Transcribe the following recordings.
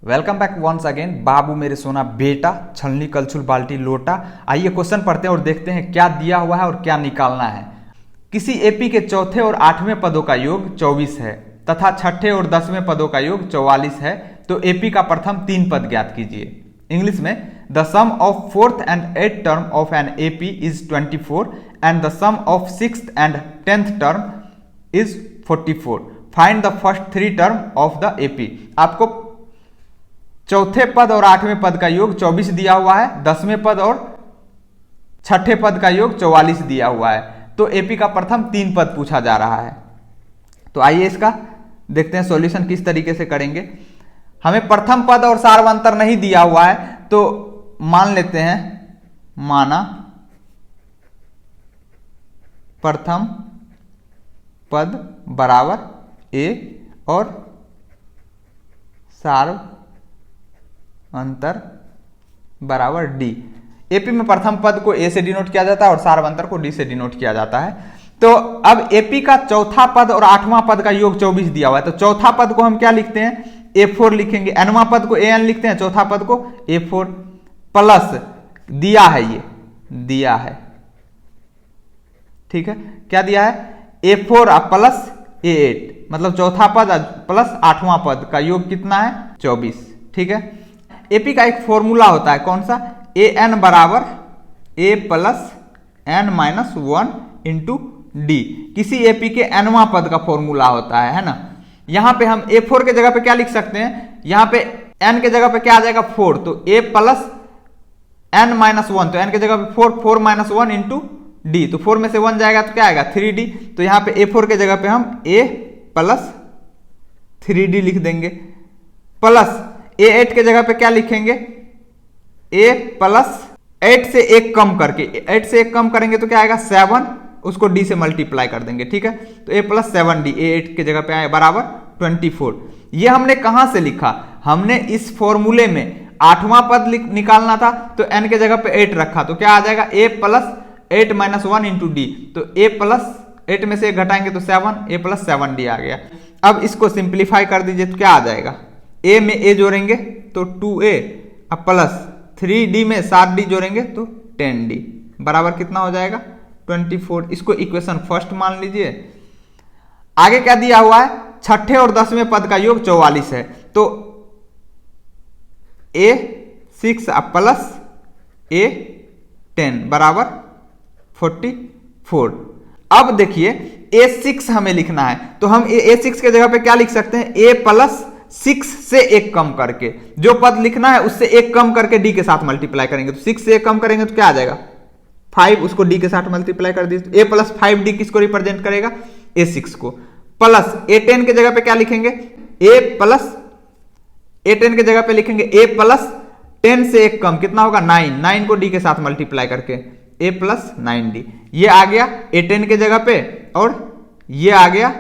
Welcome back once again. बाबू मेरे सोना बेटा, छलनी कलछुल बाल्टी लोटा। आइए क्वेश्चन पढ़ते हैं और देखते हैं क्या दिया हुआ है और क्या निकालना है। किसी एपी के चौथे और आठवें पदों का योग 24 है तथा छठे और 10वें पदों का योग 44 है, तो एपी का प्रथम 3 पद ज्ञात कीजिए। इंग्लिश में the sum of 4th and 8th term of an AP is 24 and the sum of 6th and 10th term is 44। Find the first 3 term of the AP. आपको चौथे पद और आठवें पद का योग 24 दिया हुआ है, 10वें पद और छठे पद का योग 44 दिया हुआ है, तो एपी का प्रथम 3 पद पूछा जा रहा है। तो आइए इसका देखते हैं सॉल्यूशन किस तरीके से करेंगे। हमें प्रथम पद और सार्वंतर नहीं दिया हुआ है, तो मान लेते हैं, माना प्रथम पद बराबर ए और सार्वंतर बराबर डी। एपी में प्रथम पद को ए से डिनोट किया जाता है और सार्वंतर को डी से डिनोट किया जाता है। तो अब एपी का चौथा पद और आठवां पद का योग 24 दिया हुआ है, तो चौथा पद को हम क्या लिखते हैं, A4 लिखेंगे, nवां पद को AN लिखते हैं, चौथा पद को A4 प्लस दिया है, ये दिया है, ठीक है। क्या दिया है, A4 प्लस A8, मतलब चौथा पद प्लस आठवां पद का योग कितना है, 24, ठीक है। एपी का एक फॉर्मूला होता है, कौन सा, AN बराबर A plus N-1 into D. किसी एपी के nवां पद का फॉर्मूला होता है ना। यहां पे हम A4 के जगह पे क्या लिख सकते हैं, यहां पे N के जगह पे क्या आ जाएगा, 4, तो A प्लस N-1, तो N के जगह पे 4 माइनस 1 इंटू डी, तो 4 में से 1 जाएगा तो क्या आएगा, 3D। तो यहां पे A4 के जगह पे हम A प्लस 3D लिख देंगे, प्लस A8 के जगह पे क्या लिखेंगे, A प्लस 8 से 1 कम करके, 8 से 1 कम करेंगे तो क्या आएगा, 7, उसको D से मल्टीप्लाई कर देंगे, ठीक है। तो A प्लस 7D, A8 के जगह पे आए बराबर 24। ये हमने कहां से लिखा, हमने इस फॉर्मूले में आठवां पद निकालना था, तो N के जगह पे 8 रखा, तो क्या आ जाएगा, A plus 8 minus 1 into D, तो A प्लस 8 में से 1 घटाएंगे तो 7, A प्लस 7D आ गया। अब इसको सिंप्लीफाई कर दीजिए तो क्या आ जाएगा, A में A जोड़ेंगे तो 2A प्लस 3D में 7D जोड़ेंगे तो 10D बराबर कितना हो जाएगा, 24। इसको इक्वेशन फर्स्ट मान लीजिए। आगे क्या दिया हुआ है, छठे और 10वें पद का योग 44 है, तो A6 प्लस A10 बराबर 44। अब देखिए A6 हमें लिखना है, तो हम A6 के जगह पे क्या लिख सकते हैं, A प्लस 6 से 1 कम करके, जो पद लिखना है उससे 1 कम करके D के साथ मल्टीप्लाई करेंगे, तो 6 से 1 कम करेंगे तो क्या आ जाएगा, 5, उसको D के साथ मल्टीप्लाई कर दीजिए, तो A प्लस 5D किसको रिप्रेजेंट करेगा, A6 को, प्लस A10 के जगह पे क्या लिखेंगे, A प्लस A10 के जगह पे लिखेंगे A प्लस 10 से 1 कम कितना होगा, 9 को D के साथ मल्टीप्लाई करके A प्लस 9D, ये आ गया A10 के जगह पे और ये आ गया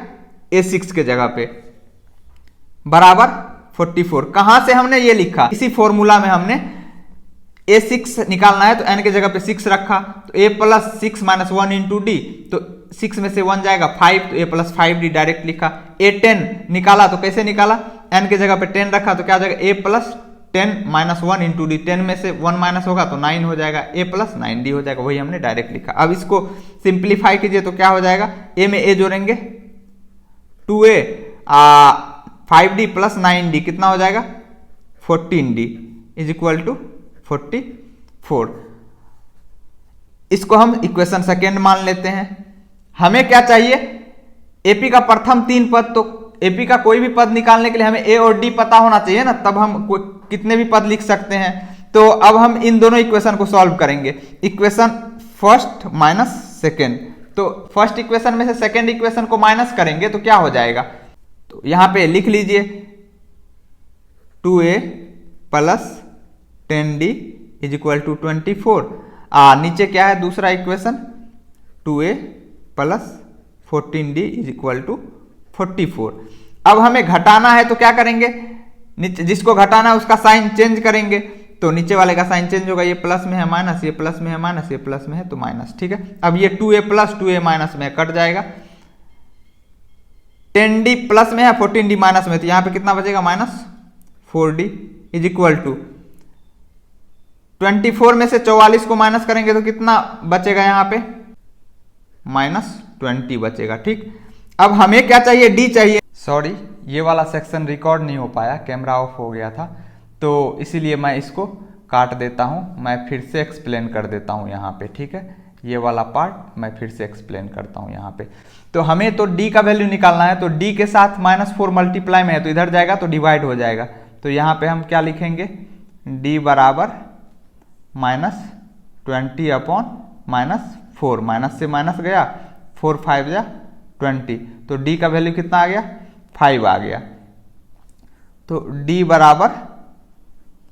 A6 के जगह पे बराबर 44। कहां से हमने ये लिखा, इसी फॉर्मूला में हमने A6 निकालना है, तो N के जगह पे 6 रखा, तो A plus 6 minus 1 into D, तो 6 में से 1 जाएगा 5, तो A प्लस 5D डायरेक्ट लिखा। A10 निकाला तो कैसे निकाला, N के जगह पे 10 रखा, तो क्या हो जाएगा, A plus 10 minus 1 into D, 10 में से 1 माइनस होगा तो 9 हो जाएगा, A प्लस 9D हो जाएगा, वही हमने डायरेक्ट लिखा। अब इसको सिंप्लीफाई कीजिए तो क्या हो जाएगा, A में A जोड़ेंगे 2A 5D प्लस 9D कितना हो जाएगा, 14D इज इक्वल टू 44। इसको हम इक्वेशन सेकेंड मान लेते हैं। हमें क्या चाहिए, एपी का प्रथम 3 पद, तो एपी का कोई भी पद निकालने के लिए हमें ए और डी पता होना चाहिए ना, तब हम कितने भी पद लिख सकते हैं। तो अब हम इन दोनों इक्वेशन को सॉल्व करेंगे, इक्वेशन फर्स्ट माइनस सेकेंड, तो फर्स्ट इक्वेशन में से सेकेंड इक्वेशन को माइनस करेंगे तो क्या हो जाएगा, तो यहां पे लिख लीजिए 2A plus 10D is equal to 24। नीचे क्या है दूसरा equation, 2A plus 14D is equal to 44। अब हमें घटाना है तो क्या करेंगे, नीचे जिसको घटाना है उसका साइन चेंज करेंगे, तो नीचे वाले का साइन चेंज होगा, ये प्लस में है माइनस, ये प्लस में है माइनस, ये प्लस में है तो माइनस, ठीक है। अब ये 2A प्लस 2A माइनस में कट जाएगा, 10D प्लस में है 14D माइनस में, तो यहाँ पे कितना बचेगा, 4d इज इक्वल टू 24 में से 44 को माइनस करेंगे तो कितना बचेगा यहाँ पे, -20 बचेगा। ठीक, अब हमें क्या चाहिए, d चाहिए। सॉरी, ये वाला सेक्शन रिकॉर्ड नहीं हो पाया, कैमरा ऑफ हो गया था, तो इसीलिए मैं इसको काट देता हूँ। मैं फिर से एक्सप्लेन कर देता हूँ यहाँ पे। ठीक है, ये वाला पार्ट मैं फिर से एक्सप्लेन करता हूँ यहाँ पे। तो हमें तो d का वैल्यू निकालना है, तो d के साथ -4 मल्टीप्लाई में है तो इधर जाएगा तो डिवाइड हो जाएगा। तो यहाँ पे हम क्या लिखेंगे, d बराबर -20 अपॉन -4, माइनस से माइनस गया, 4 5 जा 20, तो d का वैल्यू कितना आ गया, 5 आ गया। तो d बराबर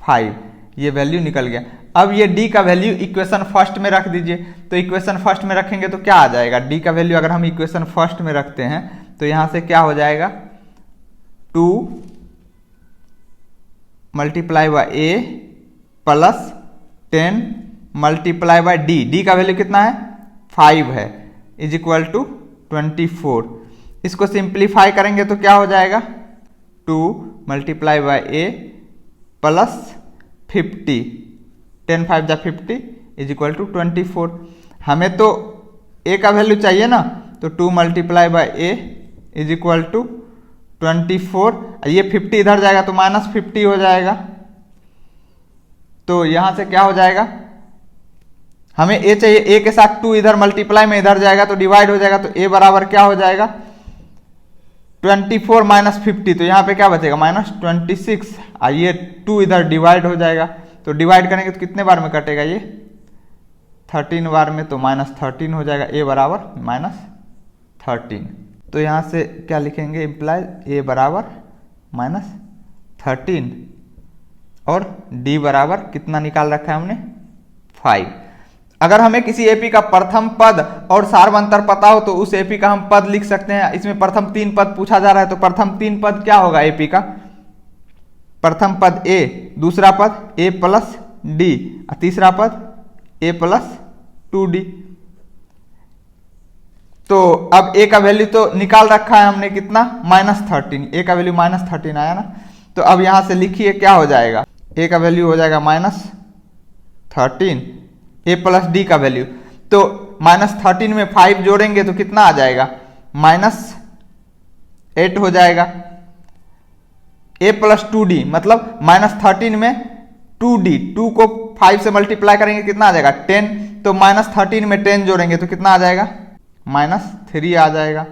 5, ये वैल्यू निकल गया। अब ये d का वैल्यू इक्वेशन फर्स्ट में रख दीजिए। तो इक्वेशन फर्स्ट में रखेंगे तो क्या आ जाएगा, d का वैल्यू अगर हम इक्वेशन फर्स्ट में रखते हैं तो यहां से क्या हो जाएगा, 2 multiply by a plus 10 multiply by d का वैल्यू कितना है, 5 है, इज इक्वल टू 24। इसको सिंप्लीफाई करेंगे तो क्या हो जाएगा, 2 मल्टीप्लाई बाय a प्लस 50, 10 5 जा 50 इज इक्वल टू 24। हमें तो a का वैल्यू चाहिए ना, तो 2 multiply by a is equal to 24। ये 50 इधर जाएगा तो -50 हो जाएगा। तो यहां से क्या हो जाएगा, हमें a चाहिए, a के साथ 2 इधर मल्टीप्लाई में इधर जाएगा तो डिवाइड हो जाएगा। तो a बराबर क्या हो जाएगा, 24 -50, तो यहाँ पे क्या बचेगा, -26। ये 2 इधर डिवाइड हो जाएगा, तो डिवाइड करेंगे तो कितने बार में कटेगा, ये 13 बार में, तो -13 हो जाएगा। a बराबर -13, तो यहाँ से क्या लिखेंगे, इम्प्लाइज a बराबर -13 और d बराबर कितना निकाल रखा है हमने, 5। अगर हमें किसी एपी का प्रथम पद और सार्वंतर पता हो तो उस एपी का हम पद लिख सकते हैं। इसमें प्रथम 3 पद पूछा जा रहा है, तो प्रथम 3 पद क्या होगा एपी का, प्रथम पद a, दूसरा पद a प्लस d, तीसरा पद a प्लस 2d। तो अब a का वैल्यू तो निकाल रखा है हमने, कितना, -13, a का वैल्यू -13 आया ना। तो अब यहां से लिखिए क्या हो जाएगा, a का वैल्यू हो जाएगा -13, a प्लस d का वैल्यू, तो -13 में 5 जोड़ेंगे तो कितना आ जाएगा, -8 हो जाएगा। a प्लस 2d मतलब -13 में 2d, 2 को 5 से मल्टीप्लाई करेंगे कितना आ जाएगा, 10, तो -13 में 10 जोड़ेंगे तो कितना आ जाएगा, -3 आ जाएगा।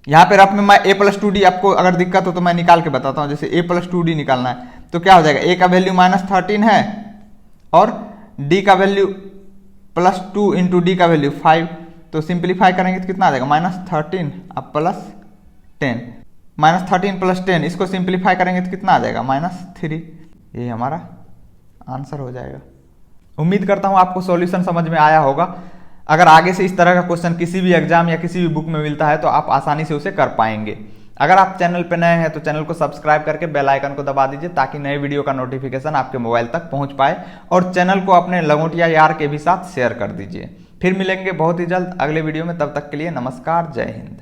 यहाँ पे रफ में मैं a प्लस 2d, आपको अगर दिक्कत हो तो मैं निकाल के बताता हूँ। जैसे a प्लस 2d निकालना है तो क्या हो जाएगा, a का वैल्यू -13 है और d का वैल्यू प्लस 2 इंटू डी का वैल्यू 5, तो सिंप्लीफाई करेंगे तो कितना आ जाएगा, -13 अब प्लस 10, -13 प्लस 10, इसको सिंप्लीफाई करेंगे तो कितना आ जाएगा, -3। ये हमारा आंसर हो जाएगा। उम्मीद करता हूँ आपको सॉल्यूशन समझ में आया होगा। अगर आगे से इस तरह का क्वेश्चन किसी भी एग्जाम या किसी भी बुक में मिलता है तो आप आसानी से उसे कर पाएंगे। अगर आप चैनल पर नए हैं तो चैनल को सब्सक्राइब करके बेल आइकन को दबा दीजिए ताकि नए वीडियो का नोटिफिकेशन आपके मोबाइल तक पहुंच पाए, और चैनल को अपने लंगोटिया यार के भी साथ शेयर कर दीजिए। फिर मिलेंगे बहुत ही जल्द अगले वीडियो में, तब तक के लिए नमस्कार, जय हिंद।